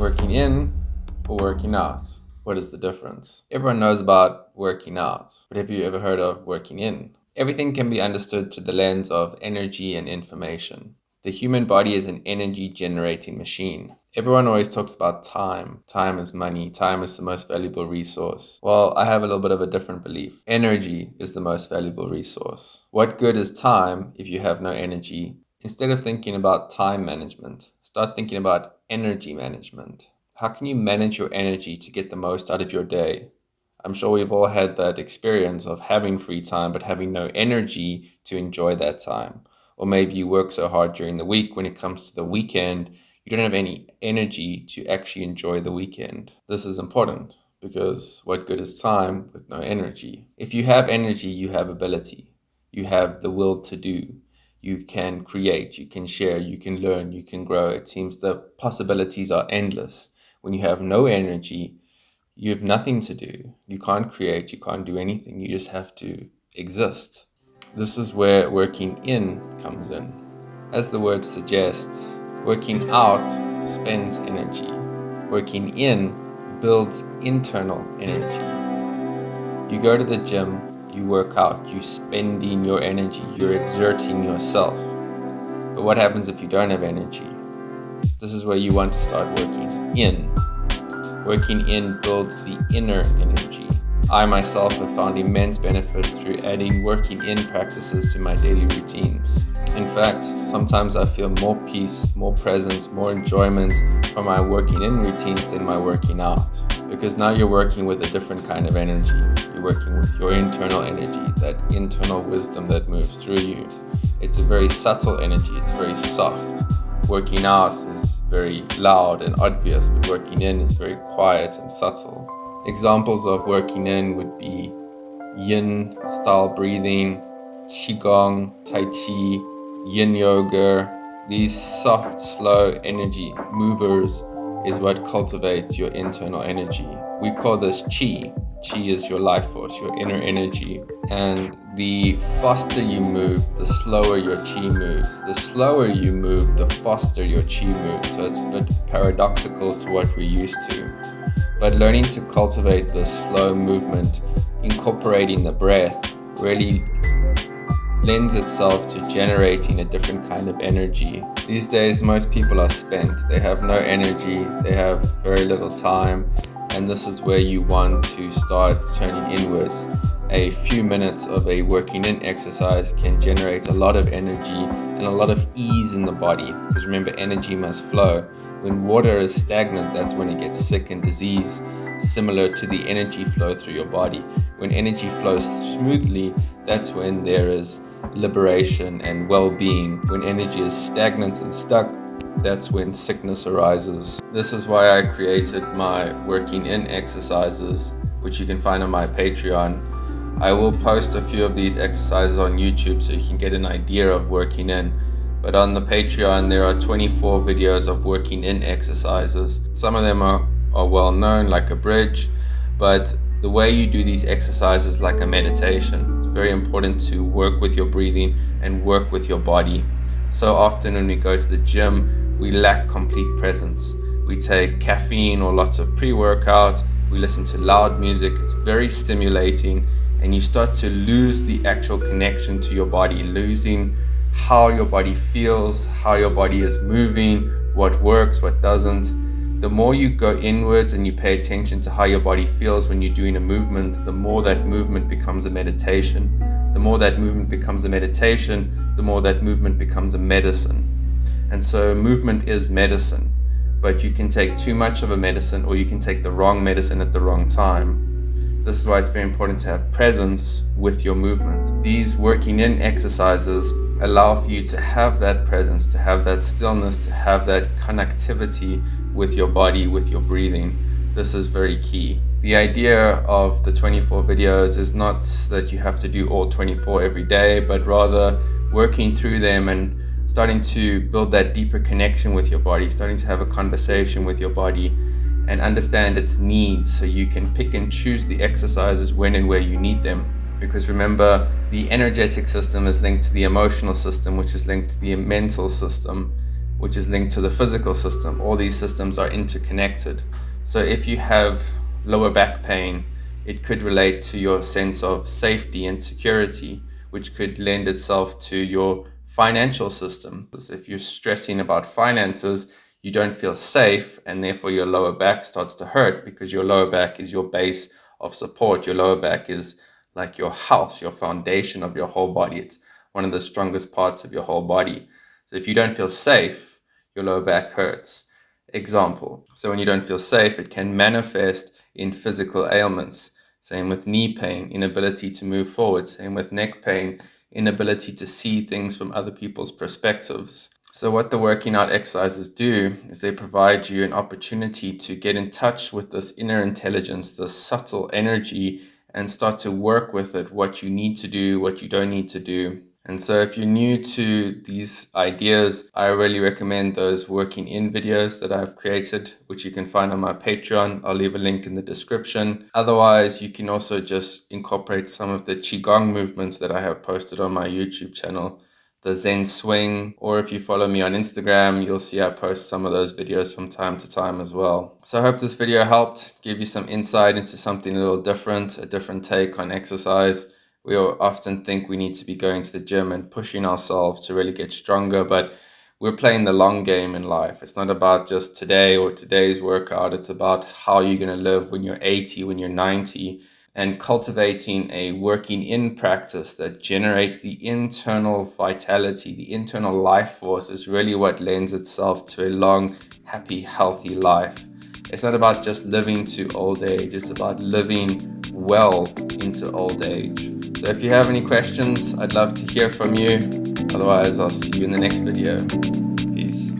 Working in or working out? What is the difference? Everyone knows about working out, but have you ever heard of working in? Everything can be understood through the lens of energy and information. The human body is an energy generating machine. Everyone always talks about time. Time is money. Time is the most valuable resource. Well, I have a little bit of a different belief. Energy is the most valuable resource. What good is time if you have no energy? Instead of thinking about time management, start thinking about energy management. How can you manage your energy to get the most out of your day? I'm sure we've all had that experience of having free time but having no energy to enjoy that time. Or maybe you work so hard during the week, when it comes to the weekend, you don't have any energy to actually enjoy the weekend. This is important because what good is time with no energy? If you have energy, you have ability. You have the will to do. You can create, you can share, you can learn, you can grow. It seems the possibilities are endless. When you have no energy, you have nothing to do. You can't create, you can't do anything. You just have to exist. This is where working in comes in. As the word suggests, working out spends energy. Working in builds internal energy. You go to the gym, you work out, you're spending your energy, you're exerting yourself. But what happens if you don't have energy? This is where you want to start working in. Working in builds the inner energy. I myself have found immense benefit through adding working in practices to my daily routines. In fact, sometimes I feel more peace, more presence, more enjoyment from my working in routines than my working out. Because now you're working with a different kind of energy. You're working with your internal energy, that internal wisdom that moves through you. It's a very subtle energy, it's very soft. Working out is very loud and obvious, but working in is very quiet and subtle. Examples of working in would be yin style breathing, qigong, tai chi, yin yoga. These soft, slow energy movers is what cultivates your internal energy. We call this chi. Chi is your life force, your inner energy. And the faster you move, the slower your chi moves. The slower you move, the faster your chi moves. So it's a bit paradoxical to what we're used to. But learning to cultivate this slow movement, incorporating the breath, really lends itself to generating a different kind of energy. These days, most people are spent. They have no energy, they have very little time, and this is where you want to start turning inwards. A few minutes of a working in exercise can generate a lot of energy and a lot of ease in the body, because remember, energy must flow. When water is stagnant, that's when it gets sick and disease, similar to the energy flow through your body. When energy flows smoothly, that's when there is liberation and well-being. When energy is stagnant and stuck, that's when sickness arises. This is why I created my working in exercises, which you can find on my Patreon. I will post a few of these exercises on YouTube so you can get an idea of working in. But on the Patreon, there are 24 videos of working in exercises. Some of them are well known, like a bridge, but the way you do these exercises like a meditation. It's very important to work with your breathing and work with your body. So often when we go to the gym, we lack complete presence. We take caffeine or lots of pre-workout, we listen to loud music, it's very stimulating, and you start to lose the actual connection to your body, losing how your body feels, how your body is moving, what works, what doesn't. The more you go inwards and you pay attention to how your body feels when you're doing a movement, the more that movement becomes a meditation. The more that movement becomes a meditation, the more that movement becomes a medicine. And so movement is medicine, but you can take too much of a medicine or you can take the wrong medicine at the wrong time. This is why it's very important to have presence with your movement. These working in exercises allow for you to have that presence, to have that stillness, to have that connectivity with your body, with your breathing. This is very key. The idea of the 24 videos is not that you have to do all 24 every day, but rather working through them and starting to build that deeper connection with your body, starting to have a conversation with your body and understand its needs so you can pick and choose the exercises when and where you need them. Because remember, the energetic system is linked to the emotional system, which is linked to the mental system. which is linked to the physical system. All these systems are interconnected. So if you have lower back pain, it could relate to your sense of safety and security, which could lend itself to your financial system. If you're stressing about finances, you don't feel safe, and therefore your lower back starts to hurt, because your lower back is your base of support. Your lower back is like your house, your foundation of your whole body. It's one of the strongest parts of your whole body. So if you don't feel safe, your lower back hurts. Example. So when you don't feel safe, it can manifest in physical ailments. Same with knee pain, inability to move forward. Same with neck pain, inability to see things from other people's perspectives. So what the working out exercises do is they provide you an opportunity to get in touch with this inner intelligence, this subtle energy, and start to work with it, what you need to do, what you don't need to do. And so if you're new to these ideas, I really recommend those working in videos that I've created, which you can find on my Patreon. I'll leave a link in the description. Otherwise, you can also just incorporate some of the Qigong movements that I have posted on my YouTube channel, the Zen swing, or if you follow me on Instagram, you'll see I post some of those videos from time to time as well. So I hope this video helped give you some insight into something a little different, a different take on exercise. We often think we need to be going to the gym and pushing ourselves to really get stronger, but we're playing the long game in life. It's not about just today or today's workout. It's about how you're going to live when you're 80, when you're 90, and cultivating a working in practice that generates the internal vitality, the internal life force is really what lends itself to a long, happy, healthy life. It's not about just living to old age. It's about living well into old age. So if you have any questions, I'd love to hear from you. Otherwise, I'll see you in the next video. Peace.